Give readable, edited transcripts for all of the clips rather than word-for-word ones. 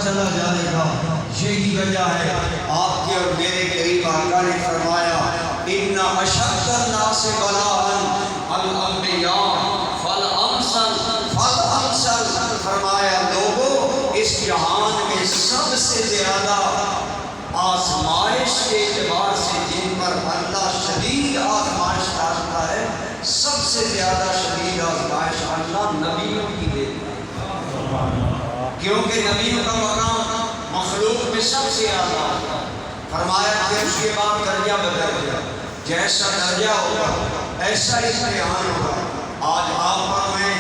چلا جائے گا. یہی وجہ ہے آپ کے اور میرے قریب آقا نے فرمایا ان اشد الناس بلاء الانبیاء فالامثل فالامثل. فرمایا لوگوں اس جہان میں سب سے زیادہ آزمائش کے اعتبار سے جن پر اللہ شدید آزمائش ڈالتا ہے، سب سے زیادہ شدید آزمائش اللہ نبیوں کی دیتا ہے، کیونکہ نبیوں کا مقام مخلوق میں سب سے اعلیٰ ہے. فرمایا کہ اس کے بعد درجہ بدل گیا، جیسا درجہ ہوگا ایسا امتحان ہوگا. آج آپ اور میں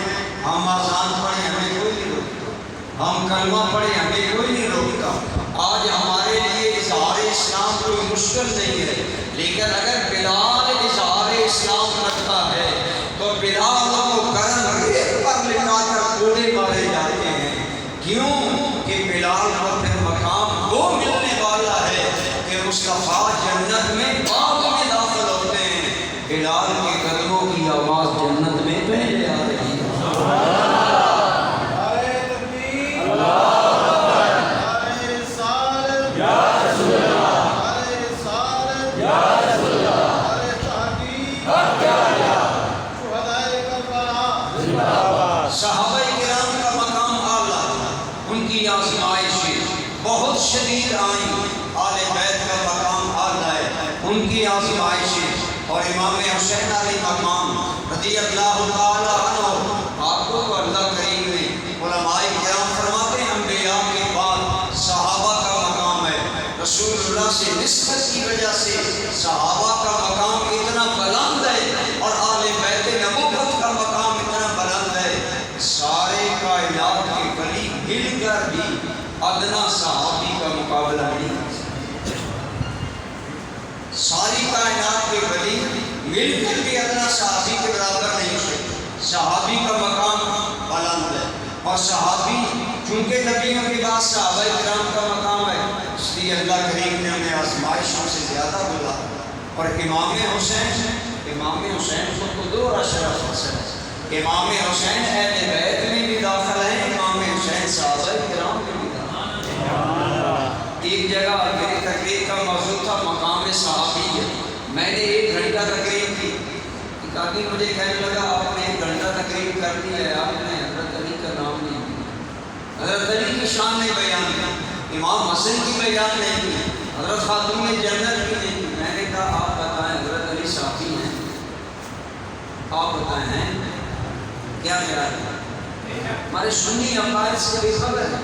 ہم اذان پڑھیں ہمیں کوئی نہیں روکتا، ہم کلمہ پڑھیں ہمیں کوئی نہیں روکتا. آج ہمارے لیے اظہار اسلام کوئی مشکل نہیں ہے، لیکن اگر بلال اظہار اسلام کرتا ہے تو بلال کو کرم ریت پر لٹا کر کوڑے مارے جاتے ہیں. کیوں کہ بلال کو پھر مقام وہ ملنے والا ہے کہ مصطفیٰ جنت میں باغ میں داخل ہوتے ہیں. بلال کے قدموں کی آواز جنت میں پہلے آ رہی ہے. صحابہ کرام کا مقام اعلیٰ، ان کی آزمائشیں بہت شدید آئیں. آل بیت کا مقام اعلیٰ ہے، ان کی آزمائشیں. اور امام حسین علیہ مقام رضی اللہ تعالی عنہ، آپ کو اللہ کریم نے علماء کرام فرماتے ہیں انبیاء کے بعد صحابہ کا مقام ہے. رسول اللہ سے نسبت کی وجہ سے صحابہ کا مقام اتنا بلند ہے اور آل بیت نبوت کا مقام اتنا بلند ہے. سارے کائنات کے ولی مل کر بھی ادنا صحابی کا مقابلہ نہیں کر سکتے. ساری کائنات کے ولی مل کر بھی ادنا صحابی کے برابر نہیں ہو سکتے. صحابی کا مقام بلند ہے، اور صحابی چونکہ نبیوں کے بعد صحابہ کرام کا مقام ہے، اس لیے اللہ کریم نے انہیں آزمائشوں سے زیادہ بولا. اور امام حسین کو تو دو اشرف حسن، امام حسین اہل بیت میں بھی داخل ہیں، امام حسین صحابہ کرام میں بھی داخل ہیں. ایک جگہ میری تقریر کا موضوع تھا مقام صحابی ہے. میں نے 1 گھنٹہ تقریر کی. ایک آدمی مجھے کہنے لگا آپ نے 1 گھنٹہ تقریر کر دی ہے، آپ نے حضرت علی کا نام نہیں لیا، حضرت علی کی شان نہیں بیان کی، امام حسن کی بیان نہیں کی، حضرت خاتون جنت کی نہیں کی. میں نے کہا آپ بتائیں حضرت علی صحابی ہیں، آپ بتائیں ہیں کیا خیال ہے؟ ہمارے سنی عقائد سے بھی خبر ہے.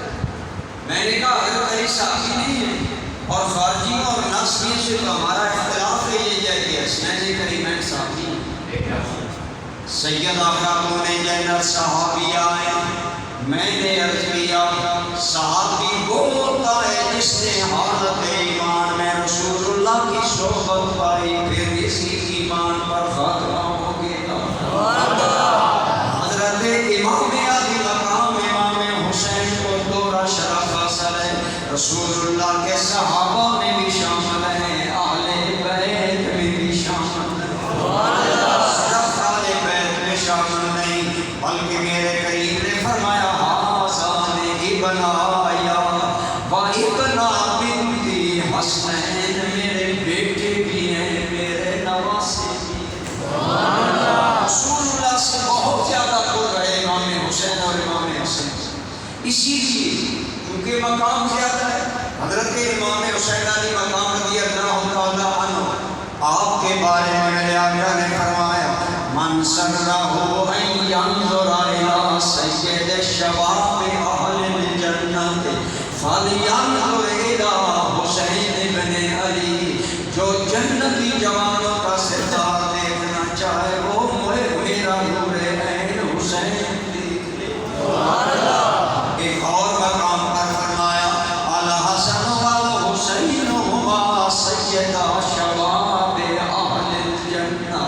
میں نے کہا حضرت علی صحابی نہیں ہے، اور خارجیوں اور ناصریوں سے تو ہمارا اختلاف ہے یہ ہے کہ حسنین کریمین صحابی ہیں. سیدہ خاتون جنت صحابیہ ہیں. میں نے عرض کیا صحابی وہ ہوتا ہے جس نے حالت ایمان میں رسول اللہ کی صحبت پائی، پھر اسی ایمان پر خاتمہ ہو گیا. حضرت امام علی مقام امام حسین کو دورہ شرف حاصل ہے. رسول اللہ کے صحابہ میں بھی شامل ہیں، اہل بیت میں بھی شامل ہیں. صرف اہل بیت میں شامل نہیں بلکہ میرے قریب نے فرمایا حسن ابن آیا و ابن بنتی حسنین، میرے بیٹے بھی ہیں میرے نواسے بھی ہیں. رسول اللہ سے بہت زیادہ دور رہے امام حسین اور امام حسین. اسی لیے کیونکہ مقام زیادہ ہے، حضرت امام حسین علی مقام رضی اللہ تعالی عنہ، آپ کے بارے میں میرے آقا نے فرمایا من سرہ ان ینظر الی سید الشباب اہل الجنت فلینظر الی حسین بن علی. جو جنتی جوانوں کا سردار دیکھنا چاہے وہ میرا نور عین حسین دیکھ لے. ایک اور مقام پر فرمایا الحسن والحسین ہما سیدا شباب اہل الجنہ.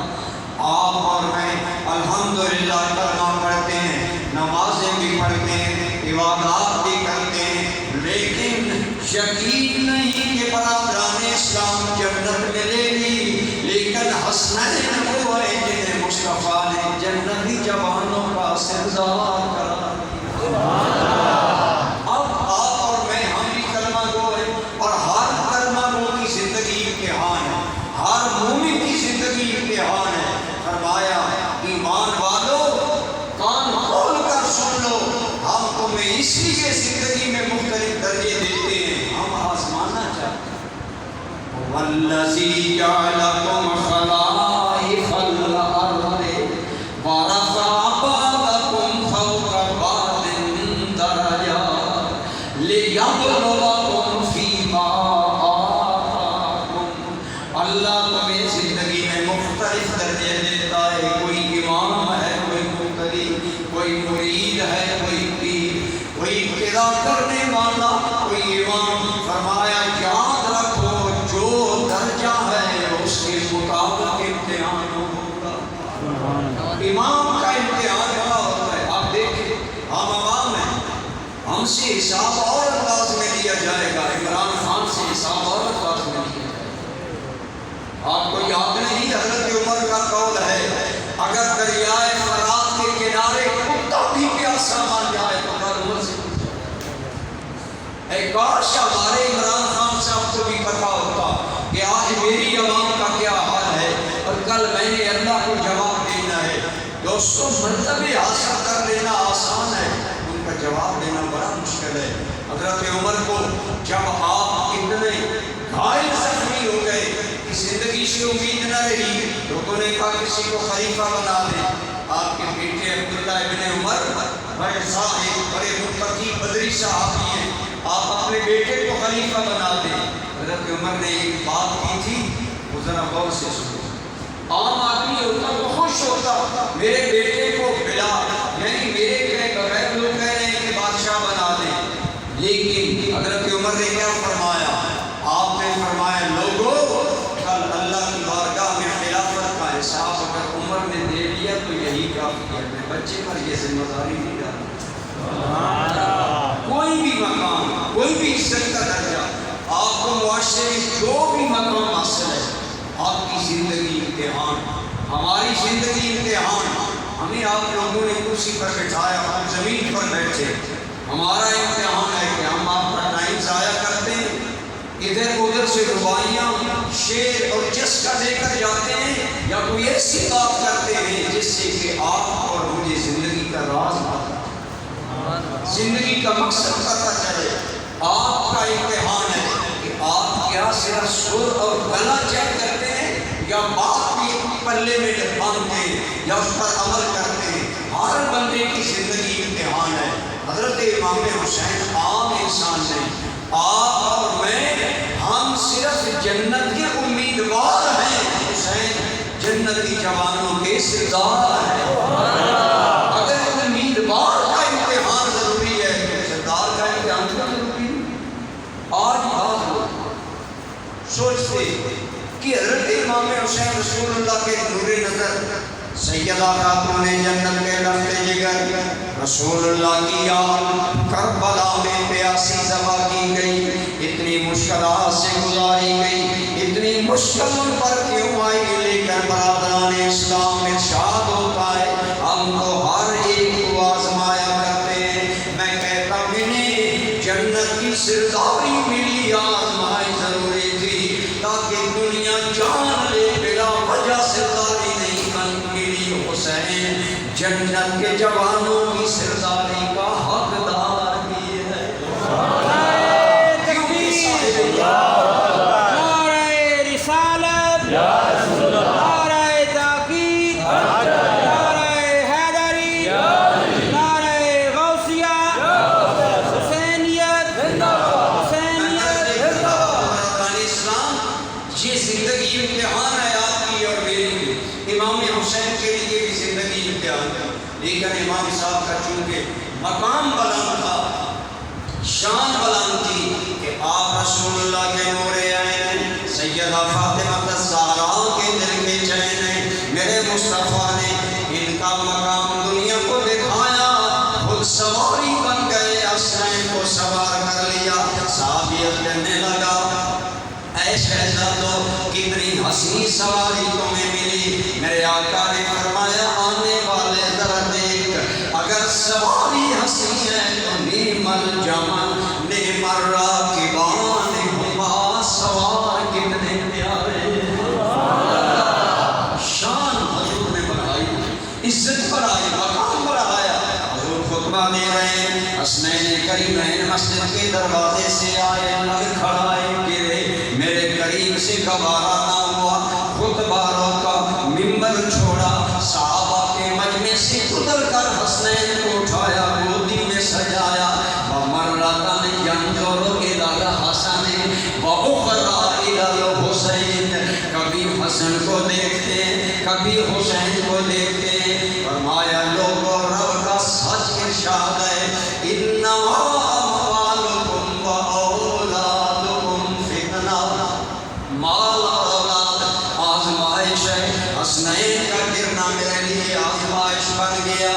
آپ اور میں الحمدللہ کلمہ پڑھتے ہیں، نمازیں بھی پڑھتے ہیں، عبادات بھی کرتے ہیں، لیکن یقین نہیں کہ برادران اسلام جنت ملے گی. لیکن حسنین وہ ہے جنہیں مصطفیٰ نے جنتی جوانوں کا سردار کرا دیا. اب آپ اور میں لیے زندگی میں مختلف درجے دیتے ہیں، ہم آزمانا چاہتے ہیں۔ وَالَّذِي جَعَلَكُمْ خَلَائِفَ الْأَرْضِ وَرَفَعَ بَعْضَكُمْ فَوْقَ بَعْضٍ دَرَجَاتٍ لِيَبْلُوَكُمْ فِيمَا آتَاكُمْ۔ اللہ تمہیں زندگی میں مختلف درجے دیتا ہے، کوئی امام ہے، کوئی مقتدی، کوئی مرید ہے، کوئی پیر، کوئی ابتدا کرنے والا، کوئی امام۔ فرمایا یاد رکھو جو درجہ ہے اس کے مطابق امتحان ہوگا۔ امام کا امتحان کیا ہوتا ہے؟ آپ دیکھیں، ہم عوام ہیں، ہم سے حساب اور انداز میں لیا جائے گا۔ عمران خان سے حساب اور انداز میں لیا جائے گا۔ آپ کو یاد نہیں حضرت عمر کا قول ہے اگر دریائے فرات کے کنارے کتا بھی پیاسا مان جائے تو ہر عمر سے اے کاش ہمارے عمران خان صاحب کو بھی پتا ہوتا کہ آج میری عوام کا کیا حال ہے اور کل میں نے اللہ کو جواب دینا ہے۔ دوستوں مرتبے حاصل کر لینا آسان ہے، ان کا جواب دینا بڑا مشکل ہے۔ حضرت عمر کو جب آپ اتنے گھائل زخمی ہو گئے کہ زندگی سے امید نہ رہی، لوگوں نے کہا کسی کو خلیفہ بنا دیں۔ آپ کے بیٹے عبداللہ ابن عمر بڑے صاحب، بڑے متقی بدری صحابی ہیں، آپ اپنے بیٹے کو خلیفہ بنا دیں۔ حضرت عمر نے ایک بات کی تھی، وہ ذرا غور سے سنو۔ عام آدمی ہوتا تو خوش ہوتا میرے بیٹے کو بلا یعنی میرے کہے بغیر لوگ کہہ رہے ہیں کہ بادشاہ بنا دیں، لیکن حضرت عمر نے کیا فرمایا؟ آپ نے فرمایا لوگوں کل اللہ کی بارگاہ میں خلافت کا حساب اگر عمر نے دے لیا تو یہی کافی ہے، اپنے بچے پر یہ ذمہ داری نہیں ڈالنا۔ کوئی بھی مقام، کوئی بھی عزت کا درجہ، آپ کو معاشرے میں جو بھی مقام حاصل ہے، آپ کی زندگی امتحان، ہماری زندگی امتحان۔ ہمیں آپ لوگوں نے کرسی پر بٹھایا، ہم زمین پر بیٹھے، ہمارا امتحان ہے کہ ہم آپ کا ٹائم ضائع کرتے ہیں، ادھر ادھر سے روائیاں، شعر اور جس کا لے کر جاتے ہیں، یا کوئی ایسی بات کرتے ہیں جس سے کہ آپ اور مجھے زندگی کا راز پتا، زندگی کا مقصد پتا چلے۔ آپ کا امتحان ہے کہ آپ کیا صرف سر اور گلا چیک کرتے ہیں یا بات بھی پلے میں باندھتے ہیں یا اس پر عمل کرتے ہیں۔ ہر بندے کی زندگی امتحان ہے۔ حضرت امام حسین عام انسان نہیں، آپ اور میں ہم صرف جنت کے امیدوار ہیں، حسین جنتی جوانوں کے سردار ہیں۔ اگر امیدوار کا امتحان ضروری ہے تو سردار کا امتحان ضروری ہے۔ آج بات ہو سوچتے کہ حضرت امام حسین رسول اللہ کے نور نظر، سیدہ خاتون جنت کے لفظ جگر، رسول اللہ کی یاد کربلا میں پیاسی ذبح کی گئی، اتنی مشکلات سے گزاری گئی، اتنی مشکل ان پر کیوں آئی، لیکن برادران اسلام ارشاد ہوتا ہے ہم تو ہر ایک کو آزمایا کرتے ہیں۔ میں کہتا انہیں جنت کی سرداری ملی، آزمائی ضروری تھی تاکہ دنیا جان لے بلا وجہ سرداری نہیں بن ملی۔ حسین جنت کے جوانوں کی سرداری کا حقدار بھی ہے۔ یہ زندگی امتحان ہے آپ کی اور میری۔ امام حسین کے لیے بھی زندگی امتحان ہے، لیکن امام صاحب کا چونکہ مقام بلند تھا، شان بلند تھی کہ آپ رسول اللہ کے نور عین، سیدہ فاطمہ الزہرا کے دل کے چین ہیں۔ میرے مصطفیٰ نے ان کا مقام دنیا کو دکھایا، خود سواری بن گئے، حسین کو سوار کر لیا، صحابیت کرنے لگا۔ اے شہزادو کتنی حسین سواری تمہیں ملی۔ میرے آقا نے فرمایا آنے والے ذرا دیکھ، اگر سواری حسین ہے تو نعم الجمل نعم الراکبان ہما، سوار کتنے پیارے۔ شان حضور نے بڑھائی، عزت بڑھائی، مقام بڑھایا۔ حضور خطبہ دے رہے ہیں، حسنین کریم زینبین مسجد کے دروازے سے آئے، لگ کھڑائے گرے، میرے قریب سے گوارا نہ ہوا، خطبہ روکا، ممبر چھوڑا، صحابہ کے مجمع سے اتر کر حسنین کو اٹھایا، گودی میں سجایا، وَمَرَّةً يَنْظُرُ إِلَى الْحَسَنِ وَأُخْرَىٰ إِلَى الْحُسَيْنِ، کبھی حسن کو دیکھتے کبھی حسین کو دیکھتے، فرمایا لوگوں رب کا سچ ارشاد ہے، اِنَّمَا أَمْوَالُكُمْ وَأَوْلَادُكُمْ فِتْنَةٌ، مال اور اولاد آزمائش ہے، حسنین کا گرنا میرے لیے آزمائش بن گیا۔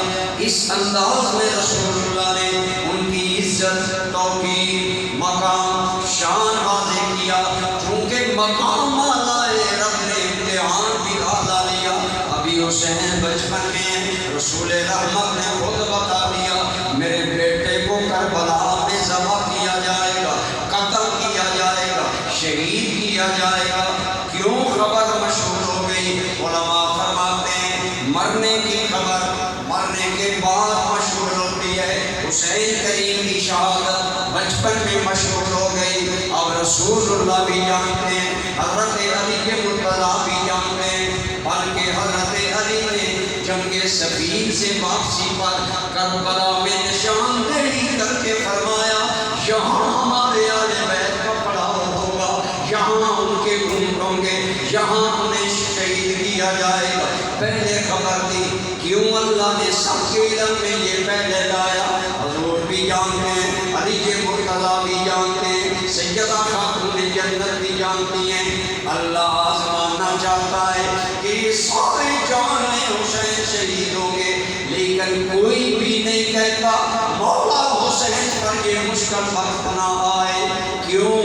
اس انداز میں رسول اللہ نے ان کی عزت، توقیر، مقام، شان واضح کیا، چونکہ مقام اعلیٰ ہے، رب نے امتحان بھی اعلیٰ لیا۔ ابھی حسین بچپن میں رسول رحمت نے خود بتا دیا، میرے بیٹے کو کربلا میں ذبح کیا جائے گا، قتل کیا جائے گا، شہید کیا جائے گا۔ کیوں خبر مشہور ہو گئی؟ علماء فرماتے ہیں مرنے کی خبر مرنے کے بعد مشہور ہوتی ہے۔ حسین کریم کی شہادت بچپن میں مشہور ہو گئی، اب رسول اللہ بھی جانتے ہیں، حضرت علی کے مرتضیٰ بھی جانتے ہیں، بلکہ حضرت علی نے جنگ صفین سے واپسی پر کربلا میں نشاندہی کر کے فرمایا، یہاں ہمارے اہل بیت کا پڑاؤ ہوگا، یہاں ان کے خون ہوں گے، یہاں انہیں شہید کیا جائے گا۔ پہلے خبر دی، کیوں اللہ نے سب کے علم میں یہ پہلے لایا؟ حضور بھی جانتے ہیں، علی کے مرتضیٰ بھی جانتے ہیں، سیدہ خاتون جنت بھی جانتی ہیں۔ اللہ آزمانا چاہتا ہے کہ یہ سارے جاننے حسین شہید ہوں گے، لیکن کوئی بھی نہیں کہتا مولا حسین پر یہ مشکل وقت نہ آئے۔ کیوں؟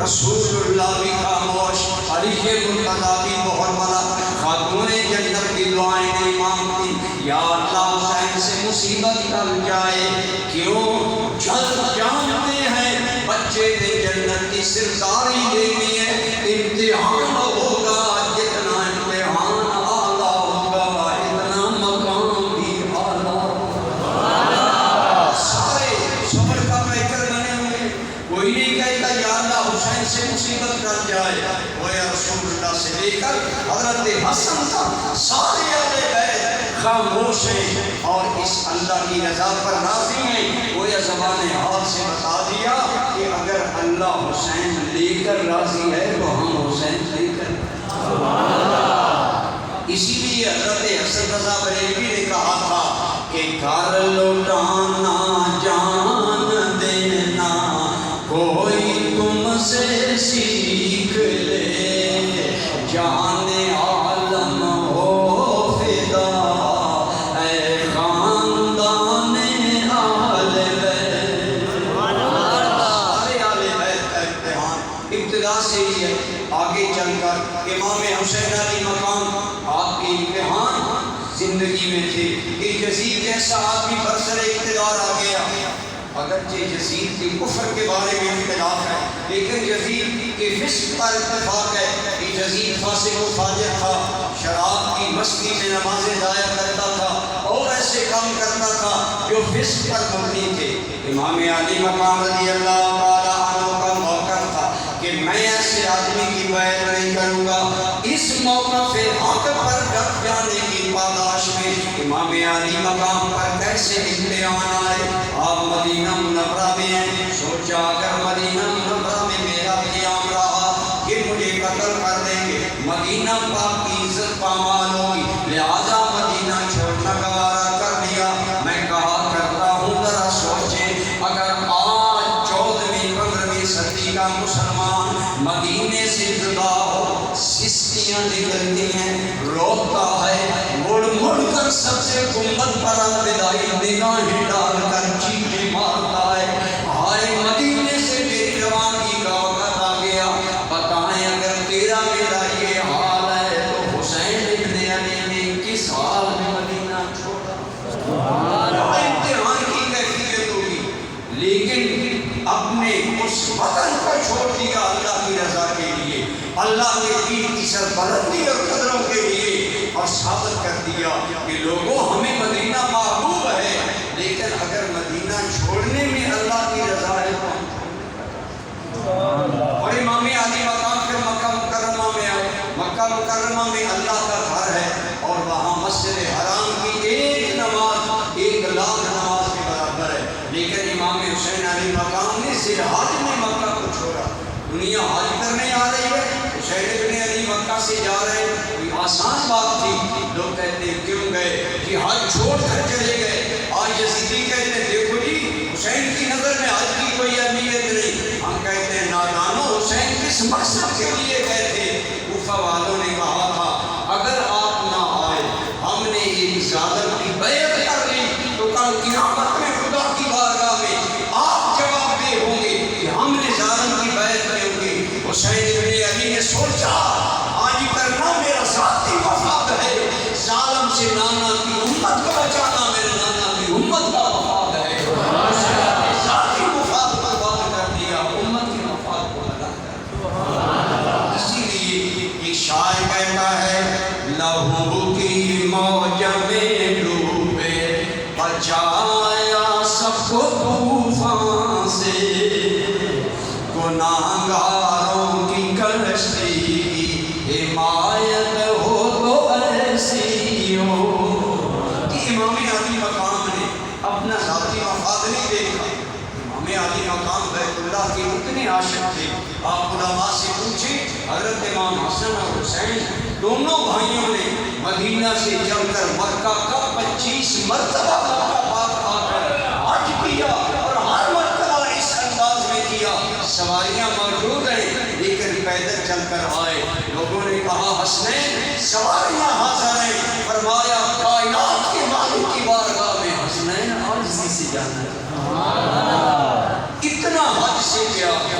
رسول اللہ بھی خاموش، علی کے مرتضیٰ بھی بہت بڑا، خاتون جنت کی دعائیں نہیں مانگتی، یا اللہ حسین سے مصیبت ٹل جائے۔ کیوں؟ جلد جانتے ہیں بچے نے جنت کی سرداری دینی ہے، امتحان ہوگا، جتنا امتحان اعلیٰ ہوگا اتنا مقام بھی اعلیٰ ہوگا۔ سارے صبر کا پیکر بنے ہوئے، کوئی نہیں کہتا یا اللہ حسین سے مصیبت ٹل جائے، وہ یا رسول اللہ سے لے کر حضرت حسن تک سارے اہل بیت خاموش ہیں اور اس اللہ کی رضا پر راضی ہیں۔ وہ یا زبان حال سے بتا دیا کہ اگر اللہ حسین لے کر راضی ہے تو ہم حسین لے کر۔ اسی لیے حضرت حسن رضا بریلوی نے کہا تھا کہ کر لوٹانا جان دینا کوئی تم سے سیکھ لے، جان عالم ہو فدا اے خاندان آل بیت۔ سارے آل بیت کا امتحان ابتدا سے ہی ہے، آگے چل کر امام حسین علی مقام آپ کے امتحان زندگی میں تھے کہ یزید جیسا آدمی برسر اقتدار آ گیا۔ اگرچہ یزید کے کفر کے بارے میں اختلاف ہے، لیکن یزید کے فسق پر اتفاق ہے کہ یزید فاسق و فاجر تھا، شراب کی مستی میں نمازیں ضائع کرتا تھا اور ایسے کام کرتا تھا جو فسق پر مبنی تھے۔ امام علی مقام رضی اللہ تعالیٰ عنہ کا موقع تھا کہ میں ایسے آدمی کی بیعت نہیں کروں گا۔ اس موقع پہ حق پر ڈٹ جانے کی پاداش میں امام علی مقام پر کیسے امتحان آئے۔ آپ مدینہ منورہ میں ہیں، سوچا اگر مدینہ منورہ میں میرا قیام رہا کہ مجھے قتل کر دیں گے، مدینہ پاک کی عزت پامال ہوگی، لہذا مدینہ چھوڑنا گوارا کر دیا۔ میں کہا کرتا ہوں ذرا سوچیں، اگر آج 14ویں 15ویں صدی کا مسلمان مدینے سے جدا ہو، سستیاں نکلتی ہیں، روتا ہے، مڑ مڑ کر سب سے گنبد پر الوداعی نگاہیں ڈال کر چیخیں مارتا ہے، ہائے مدینے سے میری روانگی کا وقت آ گیا، بتائیں اگر تیرا میرا یہ حال ہے تو حسین ابن علی نے کس حال میں مدینہ چھوڑا؟ امتحان کی کیفیت ہوگی، لیکن اپنے اس وطن کو چھوڑ دیا اللہ کی رضا کے لیے، اللہ کے دین کی سربلندی اور قدروں کے لیے، اور ثابت کر دیا کہ لوگوں ہمیں مدینہ محبوب ہے، لیکن اگر مدینہ چھوڑنے میں اللہ کی مقام نے ذی-الحج میں مکہ کو چھوڑا. دنیا حج کرنے آ رہی ہے, حسین ابن علی مکہ سے جا رہے ہیں, کوئی آسان بات تھی. لوگ کہتے ہیں کیوں گئے کہ حج چھوڑ کر چلے گئے. آج یزیدی کہتے ہیں دیکھو جی حسین کی نظر میں حج کی کوئی اہمیت نہیں. ہم کہتے ہیں نادانو, حسین کس مقصد کے لیے گئے تھے؟ کوفہ والوں نے کہا تھا اگر آپ نہ آئے, ہم نے ایک ظالم کی بیعت کر لی تو کل قیامت میں خدا کی بارگاہ میں آپ جواب دہ ہوں گے کہ ہم نے ظالم کی بیعت نہیں کی. حسین ابن علی نے سوچا آج کرنا میرا ذاتی مفاد ہے, ظالم سے نانا کی امت کو بچانا میرے نانا کی امت کا مفاد ہے. ذاتی مفاد پر بات کر دیا, امت کے مفاد کو الگ کر. اسی لیے ایک شاعر کہتا ہے لہو کی موج میں ڈوبے بچایا سب کو طوفان سے, گناہگاروں کی کشتی کی حمایت ہو تو ایسی ہو. کہ امام علی مقام نے اپنا ذاتی مفاد نہیں دیکھا. امام علی مقام بیت اللہ کے اتنے عاشق تھے. آپ علماء سے پوچھیں, حضرت امام حسن اور حسین دونوں بھائیوں نے مدینہ سے چل کر مکہ کا 25 مرتبہ مکہ پاک آ کر حج کیا, اور ہر مرتبہ اس انداز میں کیا. سواریاں موجود ہیں لیکن پیدل چل کر آئے. لوگوں نے کہا حسنین سواریاں حاضر ہیں. فرمایا کائنات کے مالک کی بارگاہ میں حسنین عاجزی سے جانا ہے. اتنا حج سے پیار,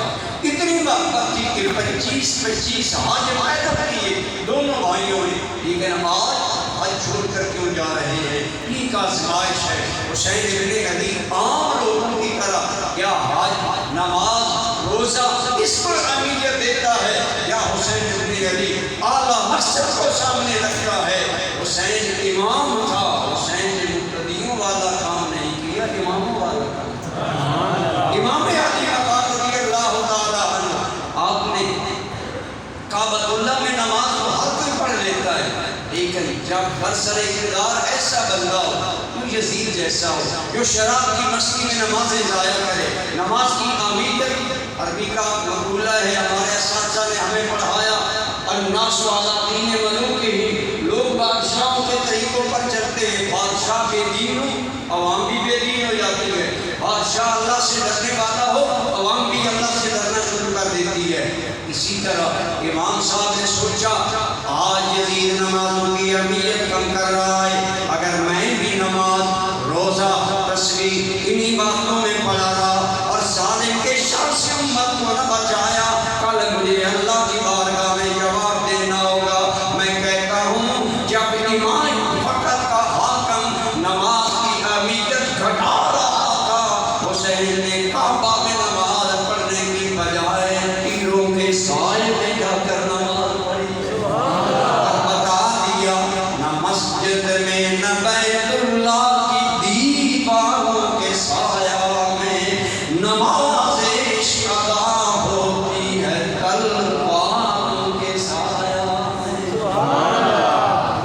اتنی محبت تھی کہ 25 حج معاہدہ کیے دونوں بھائیوں نے. لیکن ہم آج حج چھوڑ کر کیوں جا رہے ہیں؟ یہ کا آزمائش ہے. حسین ابن علی عام لوگوں کی طرح کیا حج, نماز, روزہ اس پر اہمیت دیتا ہے, یا حسین ابن علی اعلیٰ مقصد کو سامنے رکھتا ہے؟ حسین امام تھا, حسین نے مقتدیوں والا کام نہیں کیا, اماموں والا کام. امام علی مقام رضی اللہ تعالی عنہ, آپ نے کعبۃ اللہ میں نماز کو ہر کوئی پڑھ لیتا ہے, لیکن جب برسر اقتدار ایسا بندہ ہو, جو یزید جیسا ہو, جو شراب کی مستی میں نمازیں ضائع کرے, نماز کی اہمیت عربی کا مقولہ ہے. ہمارے اساتذہ نے ہمیں پڑھایا الناس علی دین ملوکہ, لوگ بادشاہوں کے طریقوں پر چلتے ہیں. بادشاہ بے دین ہو, عوام بھی بے دین ہو جاتی ہے. بادشاہ اللہ سے ڈرنے والا ہو, عوام بھی اللہ سے ڈرنا شروع کر دیتی ہے. اسی طرح امام صاحب نے سوچا آج یزید نمازوں کی اہمیت کم کر رہا ہے, اگر میں بھی نماز, روزہ, تصویر انہی باتوں میں پڑھا رہا اور ظالم کے شر سے امت کو نہ بچایا, کل مجھے اللہ کی بارگاہ میں جواب دینا ہوگا. میں کہتا ہوں جب امام وقت کا حاکم نماز کی اہمیت گھٹا رہا تھا, حسین نے کعبہ میں نماز پڑھنے کی بجائے تیروں کے سائے میں جا کر نماز پڑھی. اور بتا دیا نہ مسجد میں نہ بیت اللہ کی دیواروں کے سایہ میں نماز عشق ادا ہوتی ہے تلواروں کے سایہ میں.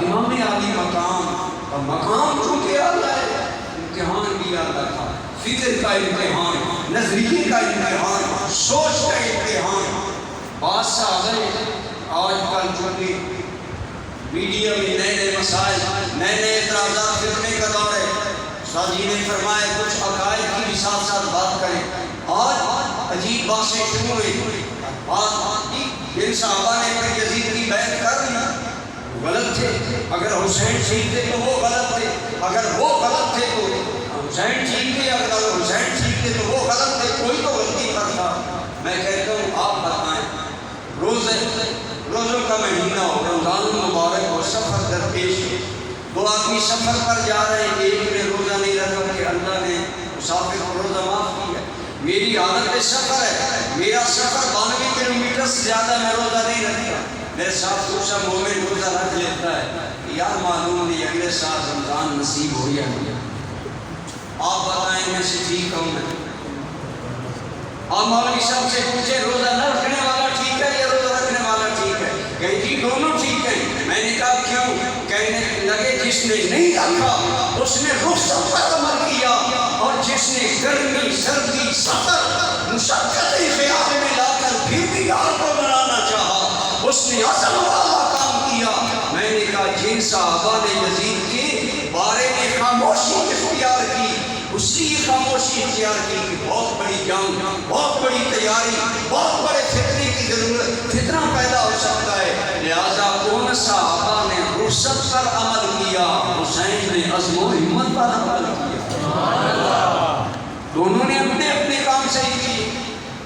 امام علی مقام چونکہ اعلیٰ ہے, امتحان بھی اعلیٰ تھا, فکر کا امتحان, نظریے کا امتحان, سوچ کا امتحان. بادشاہ آگئے. آج کل چونکہ میڈیا میں نئے نئے مسائل, نئے نئے اعتراضات پھرنے کا دور ہے. استاد جی نے فرمایا کچھ عقائد کی بھی ساتھ ساتھ بات کریں. آج عجیب باتیں شروع ہوئی. بات جن صحابہ نے پھر یزید کی بیعت کر لی غلط تھے, اگر حسین ٹھیک تھے تو وہ غلط تھے, اگر وہ غلط تھے تو حسین ٹھیک تھے, اگر حسین ٹھیک تھے تو وہ غلط تھے, کوئی تو غلطی کرتا. میں کہتا ہوں آپ بتائیں, روزوں کا مہینہ ہو, رمضان المبارک ہو, سفر درپیش ہو, دو آدمی سفر پر جا رہے ہیں, ایک نے روزہ نہیں رکھا کہ اللہ نے مسافر کو روزہ معاف کیا. میری عادت سفر ہے, میرا سفر 92 کلومیٹر سے زیادہ, میں روزہ نہیں رکھتا. میرے ساتھ دوسرا مومن روزہ رکھ لیتا ہے, یار معلوم نہیں اگلے سال رمضان نصیب ہو یا نہیں. آپ بتائیں میں سے ٹھیک ہوں میں. آپ مولوی صاحب سے پوچھے روزہ نہ رکھنے والا ٹھیک ہے یا روزہ رکھنے والا ٹھیک ہے؟ کہ جی دونوں ٹھیک ہیں. میں نے کہا کیوں؟ کہنے لگے جس نے نہیں رکھا اس نے رخصت پر عمل کیا, اور جس نے گرمی سردی سفر مشقتیں خیال میں لا کر پھر بھی یار کو بنانا چاہا، اس نے عزم والا کام کیا۔ میں نے کہا جن صحابہ نے یزید کے بارے میں خاموشی اختیار کی، اس لیے خاموشی اختیار کی کہ بہت بڑی جنگ، بہت بڑی تیاری، بہت بڑے فتنے کی ضرورت، فتنہ پیدا ہو سکتا ہے، لہذا ان صحابہ نے رخصت پر عمل کیا، حسین نے عزم و ہمت پر عمل کیا۔ دونوں نے اپنے اپنے کام صحیح کیے۔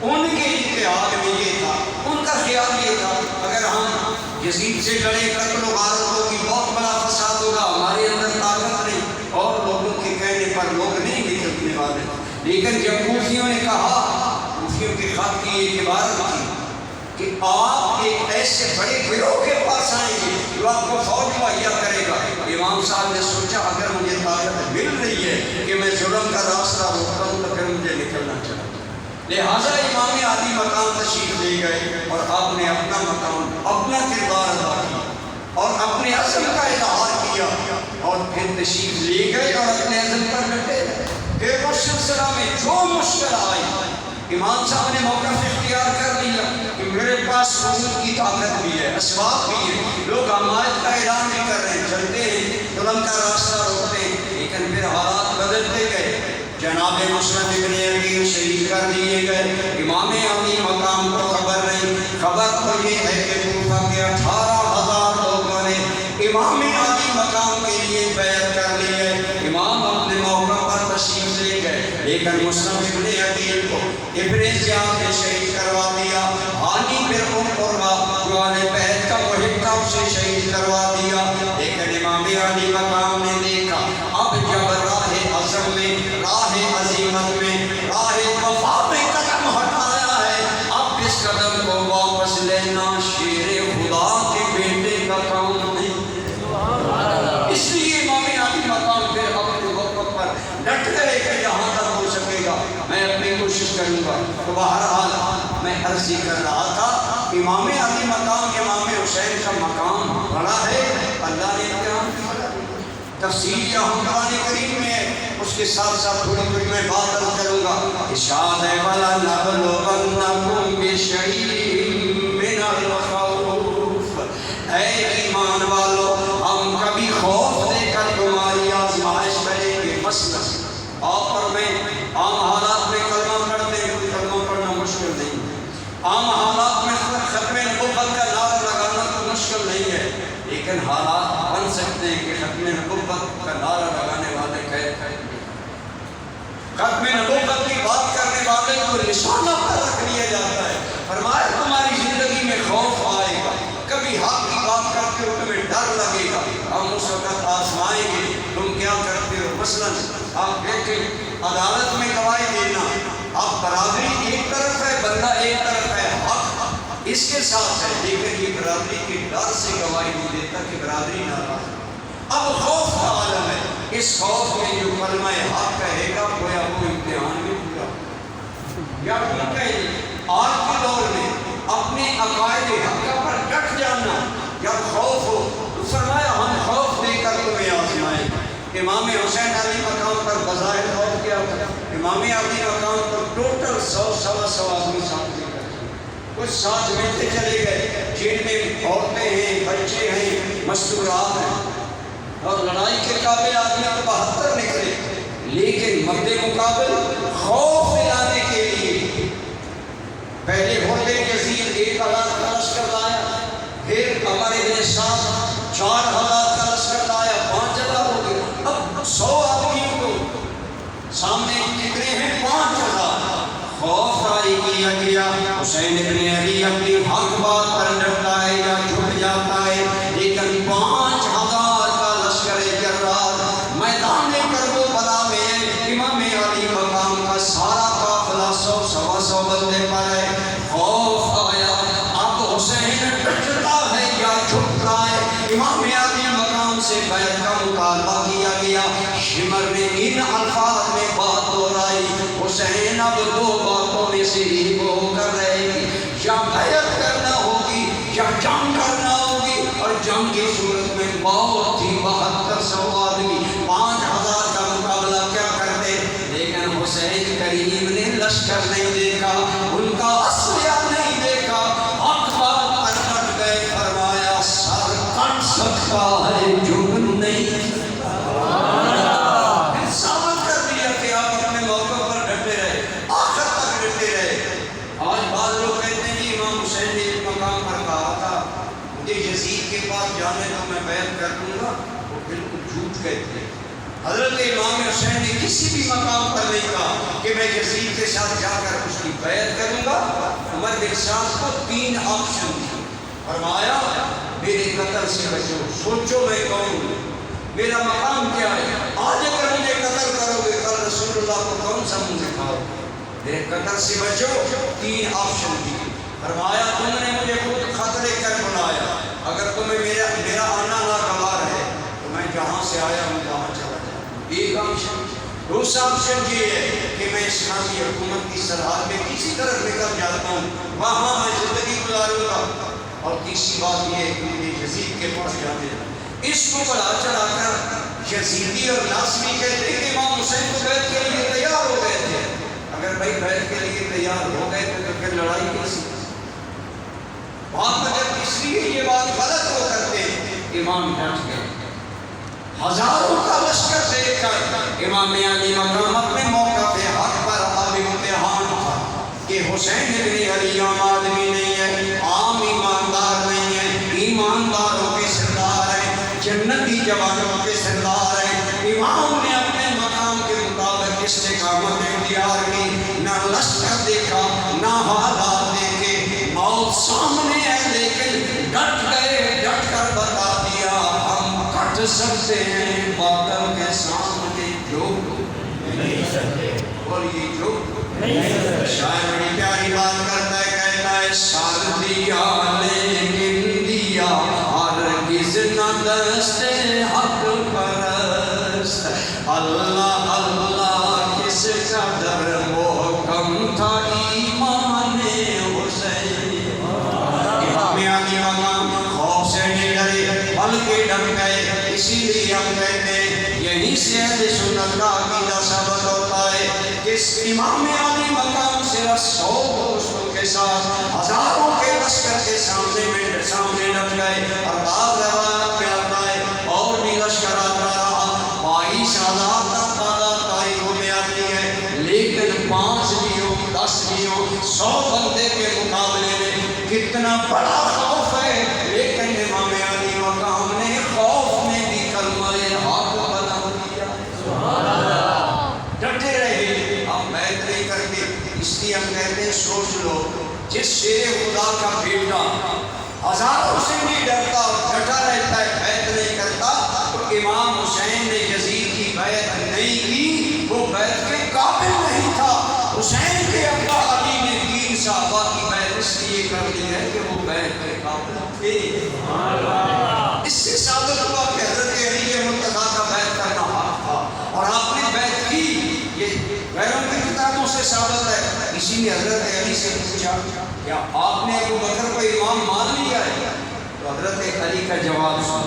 ان کے اتحاد میں یہ تھا، ان کا خیال یہ تھا اگر ہم یزید سے لڑے، قتل و غارت ہوگی، بہت بڑا فساد ہوگا، ہمارے اندر طاقت نہیں، اور لوگوں کے کہنے پر لوگ نہیں نکلنے والے۔ لیکن جب کوفیوں نے کہا، کوفیوں کے خط کی ایک عبارت تھی کہ آپ ایک ایسے بڑے گروہ کے پاس آئیں گے جو آپ کو فوج مہیا کرے گا، امام صاحب نے سوچا اگر مجھے طاقت مل رہی ہے کہ میں ظلم کا راستہ روکتا ہوں تو پھر مجھے نکلنا چاہیے۔ لہٰذا امام عالی مقام تشریف لے گئے اور آپ نے اپنا مقام، اپنا کردار ادا کیا اور اپنے عزم کا اظہار کیا، اور پھر تشریف لے گئے اور اپنے عزم پر ڈٹے۔ پھر اس سلسلہ میں جو مشکل آئی، امام صاحب نے موقف اختیار کر لیا کہ میرے پاس وجود کی طاقت بھی ہے، اسباب بھی ہے، لوگ حمایت کا اعلان بھی کر رہے ہیں، چلتے ہیں، ظلم کا راستہ روکتے ہیں، لیکن پھر حالات بدلتے گئے۔ جناب مسلم ابن عقیل شہید کر دیے گئے، امام علی مقام کو خبر نہیں۔ خبر تو یہ ہے کہ کوفہ کے 18,000 لوگوں نے امام علی مقام کے لیے بیعت کر لی ہے، امام اپنے موقع پر تشریف لے گئے، لیکن مسلم ابن عقیل کو ابن زیاد نے شہید کروا دیا۔ علی بن قرہ جو اہل بیت کا محب تھا اسے شہید کروا دیا، لیکن امام علی مقام نے دیکھا اب جب راہ عزم میں، راہ عزیمت میں، راہ وفا میں قدم ہٹایا ہے، اب اس قدم کو واپس لینا شیر خدا کے بیٹے کا کام نہیں۔ اس لیے امام علی مقام پھر اپنے وقت پر ڈٹ گئے کہ جہاں تک ہو سکے گا میں اپنی کوشش کروں گا۔ تو بہرحال میں عرض ہی کر رہا تھا، امام علی مقام امام حسین کا مقام بڑا ہے، اللہ نے امتحان کیا۔ تفصیل یہاں قرآن کریم میں ہے، اس کے ساتھ ساتھ تھوڑی تھوڑی میں بات عرض کروں گا۔ ارشاد ہے وَلَنَبْلُوَنَّكُمْ بِشَيْءٍ مِّنَ الْخَوْفِ، اے ایمان والو ہم کبھی خوف دے کر تمہاری آزمائش کریں گے۔ مثلا آپ اور میں عام حالات میں کلمہ پڑھتے ہیں، کلمہ پڑھنا مشکل نہیں ہے، عام حالات میں ختم نبوت کا نعرہ لگانا تو مشکل نہیں ہے، لیکن حالات بن سکتے ہیں کہ ختم نبوت کا نعرہ لگانے والے ختم نبوت کی بات کرنے والے کو نشانہ پر رکھ لیا جاتا ہے۔ فرمایا تمہاری زندگی میں خوف آئے گا، کبھی حق کی بات کرتے ہو تمہیں ڈر لگے گا، ہم اس وقت آزمائیں گے تم کیا کرتے ہو۔ مثلا آپ دیکھیں عدالت میں گواہی دینا، اب برادری ایک طرف ہے، بندہ ایک طرف ہے، حق اس کے ساتھ ہے، لیکن یہ برادری کے ڈر سے گواہی نہیں دیتا کہ برادری ناراض ہے۔ اب خوف کا عالم ہے، اس خوف میں جو کلمہ حق کہے گا گویا وہ امتحان میں پورا یا ٹھیک ہے۔ آج کے دور میں اپنے عقائد حق پر ڈٹ جانا جب خوف ہو تو فرمایا ہم خوف دے کر تمہیں آزمائیں۔ امام حسین علی مقام پر بظاہر خوف کیا تھا، امام علی مقام پر ٹوٹل 100-125 آدمی ساتھ لے کر کچھ ساتھ ملتے چلے گئے، جن میں عورتیں ہیں، بچے ہیں، مستورات ہیں، اور لڑائی کے قابل آدمی تو 72 نکلے، لیکن مد مقابل خوف دلانے کے لیے پہلے بھولے یزید 1,000 کا لشکر لایا، پھر عمر بن سعد 4,000 کا لشکر لایا، 5,000 ہو گئے، اب 100 آدمیوں کو سامنے کتنے ہیں؟ 5,000۔ خوف طاری کیا گیا، حسین ابن علی اپنی حق بات پر ڈٹتا ہے یا جھک جاتا ہے، لیکن 5,000 کا لشکر جرار میدان کربلا میں امام علی مقام کا سارا قافلہ 100-125 بندے پر ہے۔ خوف آیا، اب حسین ڈٹتا ہے یا جھکتا ہے؟ امام علی مقام سے بیعت کا مطالبہ کیا گیا، شمر نے ان الفاظ میں بات دہرائی، حسین اب 2 باتوں میں سے ایک ہو کر رہے گی، یا بیعت کرنا ہوگی یا جنگ کرنا ہوگی، اور جنگ کی صورت میں موت تھی۔ 7200 آدمی 5,000 کا مقابلہ کیا کرتے، لیکن امام حسین نے ایک مقام پر کہا تھا مجھے یزید کے پاس جانے دو میں بیعت کر دوں گا، وہ بالکل جھوٹ کہتے ہیں۔ حضرت امام حسین نے کسی بھی مقام پر نہیں کہا کہ میں یزید کے ساتھ جا کر اس کی بیعت کروں گا۔ عمر بن سعد کو 3 آپشن دی، فرمایا میرے قتل سے بچو، سوچو میں کون ہوں، میرا مقام کیا ہے، آج اگر مجھے قتل کرو گے کل رسول اللہ کو کون سا منہ دکھاؤ، میرے قتل سے بچو۔ 3 آپشن دی، فرمایا تم نے مجھے خود خطرے کر بلایا، اگر تمہیں میرا آنا ناگوار ہے تو میں جہاں سے آیا ہوں وہاں چلا جاؤں، ایک آپشن۔ دوسرا آپشن یہ ہے کہ میں اسلامی حکومت کی سرحد میں کسی طرف نکل جاتا ہوں، وہاں میں زندگی گزاروں گا۔ اور تیسری بات یہ ہے کہ مجھے یزید کے پاس جانے ہیں۔ اس کو بڑھا چڑھا کر یزیدی اور ناصری کہتے ہیں کہ امام حسین کو بیعت کے لیے تیار ہو گئے تھے۔ اگر بھائی بیعت کے لیے تیار ہو گئے تھے تو پھر لڑائی کیسی؟ بات مگر اس لیے یہ بات غلط ہو کرتے ہیں۔ امام ڈٹ گئے، ہزاروں کا لشکر دیکھ کر امام علی مقام اپنے موقع پہ حق پر اب امتحان تھا کہ حسین ابن علی عام آدمی نہیں ہے، عام ایماندار نہیں ہے، ایمانداروں کے سردار ہیں، جنتی جوانوں کے سردار ہیں۔ امام نے اپنے مقام کے مطابق استقامت اختیار کی، نہ لشکر دیکھا نہ حالات دیکھے، موت سامنے ہے لیکن ڈٹ گئے، ڈٹ کر بتا دیا ہم کٹ سکتے ہیں باطل کے سامنے جو نہیں سکتے، اور یہ جو شاید بڑی پیاری بات کرتا ہے، کہتا ہے ساتھ دیا لیکن دیا ہرگز نہ دست حق پرست، اللہ اللہ کس قدر محکم تھا ایمان حسین۔ امام علی مقام خوف سے نہیں ڈرے بلکہ ڈر گئے، اسی لیے ہم کہتے ہیں یہی سے اہل سنت کا عقیدہ ثابت ہوتا ہے کہ امام علی مقام صرف 100 دوستوں کے ساتھ ہزاروں کے لشکر کے سامنے ڈٹ گئے، اور بعض روایات میں آتا ہے اور بھی لشکر آتا رہا، 22,000 تک تعداد تاریخوں میں آتی ہے، لیکن 5 بھی ہو 10 بھی ہو 100 بندے کے مقابلے میں کتنا بڑا خوف ہے، لیکن امام علی مقام نے خوف میں بھی کلمہ حق بلند کیا، ڈٹے رہے، ہم بیعت نہیں کرتے۔ اس لیے ہم کہتے ہیں سوچ لو، جس شیر خدا کا بیٹا ہزاروں سے نہیں ڈرتا اور ڈٹا رہتا ہے، بیعت نہیں کرتا، تو امام حسین نے یزید کی بیعت نہیں کی، وہ بیعت کے قابل نہیں تھا۔ حسین کے ابا علی نے 3 صحابہ کی بیعت اس لیے کر دی ہے کہ وہ بیعت کے قابل تھے۔ اس سے ثابت ہوا کہ حضرت علی مرتضیٰ کا بیعت کرنا حق تھا، اور آپ نے بیعت کی، یہ غیروں کی کتابوں سے ثابت ہے۔ اسی نے حضرت علی سے پوچھا کیا آپ نے ابو بکر کو امام مان لیا ہے؟ تو حضرت علی کا جواب سن،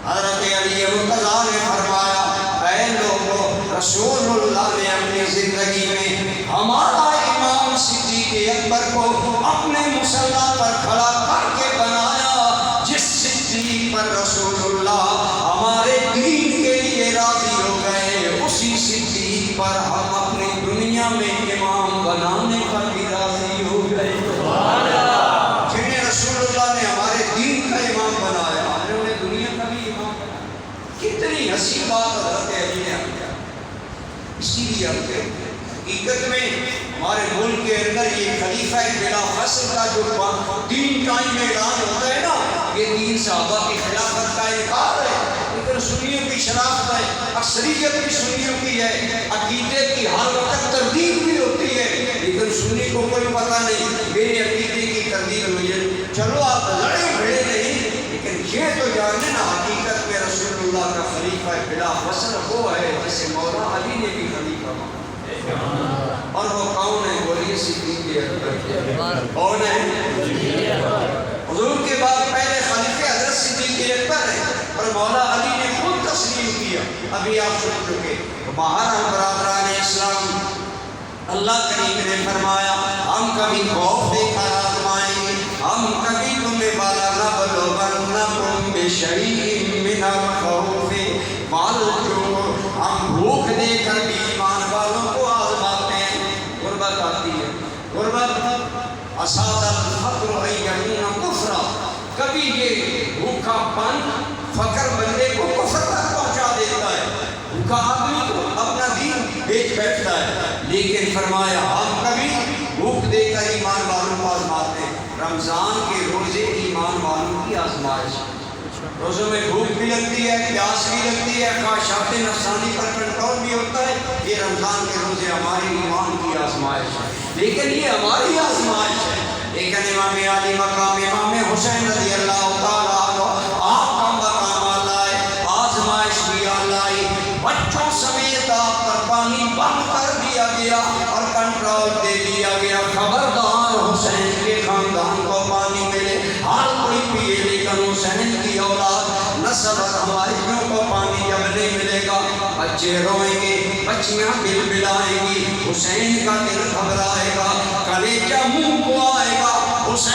حضرت علی مرتضیٰ نے فرمایا اے لوگو، رسول اللہ نے اپنی زندگی میں ہمارا امام صدیق اکبر کو اپنے مصلی پر کھڑا کر کے بنایا، جس صدیق پر رسول اللہ ہمارے دین کے لیے راضی ہو گئے، اسی صدیق پر ہم اپنی دنیا میں امام بنانے پر بھی راضی ہو گئے۔ جنہیں رسول اللہ نے ہمارے دین کا امام بنایا، ہم نے انہیں دنیا کا بھی امام بنایا۔ کتنی حسین بات حضرت علی نے کیا۔ اسی لیے ہم کہتے ہیں حقیقت میں ہمارے ملک کے اندر یہ خلیفہ بلا فصل کا جو تین ٹائم میں اعلان ہوتا ہے نا، یہ 3 صحابہ کی خلافت کا انکار ہے، لیکن سنیوں کی شرافت ہے، اکثریت بھی سنیوں کی ہے، عقیدے کی ہر وقت تردید بھی ہوتی ہے، لیکن سنی کو کوئی پتہ نہیں میرے عقیدے کی تردید ہوئی ہے۔ چلو آپ لڑے بھڑے نہیں، لیکن یہ تو جانیں نا حقیقت میں رسول اللہ کا خلیفہ بلا فصل وہ ہے جسے مولا علی نے بھی خلیفہ مانا، اور وہ کون ہے؟ بولیے صدیق اکبر۔ کون ہے؟ حضور کے بعد پہلے خلیفہ حضرت صدیق اکبر ہے، اور مولا علی نے خود تسلیم کیا۔ ابھی آپ سن چکے۔ باہر برادران اسلام، اللہ کریم نے فرمایا ہم کبھی خوف دے کر آزمائیں گے، ہم کبھی تمہیں بالا نبلونکم بشیء من الخوف والجوع، ہم بھوک دے کر بھی ایمان والوں کو آزماتے ہیں۔ غربت آتی ہے، غربت اساد الفقر کبھی یہ بھوکا پن فقر بندے کو کفر تک پہنچا دیتا ہے، بھوکا آدمی تو اپنا دین بیچ بیٹھتا ہے، لیکن فرمایا ہم کبھی بھوک دے کر ایمان والوں کو آزماتے ہیں۔ رمضان کے روزے ایمان والوں کی آزمائش، روزوں میں بھوک بھی لگتی ہے، پیاس بھی لگتی ہے، خواہشات نفسانی پر کنٹرول بھی ہوتا ہے۔ یہ رمضان کے روزے ہمارے ایمان کی آزمائش ہے، لیکن یہ ہماری آزمائش ہے۔ لیکن امام علی مقام امام حسین رضی اللہ تعالیٰ عنہ آپ کا مقام اللہ ہے، آزمائش بھی اللہ ہے، بچوں سمیت آپ پر پانی بند کر دیا گیا اور کنٹرول دے دیا گیا۔ خبردار حسین کے خاندان کو پانی ملے، ہر کوئی پیے، لیکن حسین کی اولاد نسل اور ہماریوں کو پانی جب نہیں ملے گا بچے روئیں گے، بچیاں بلبلائیں گی، حسین کا دل گھبرائے گا، کلیجہ منہ کو آئے گا۔ حسین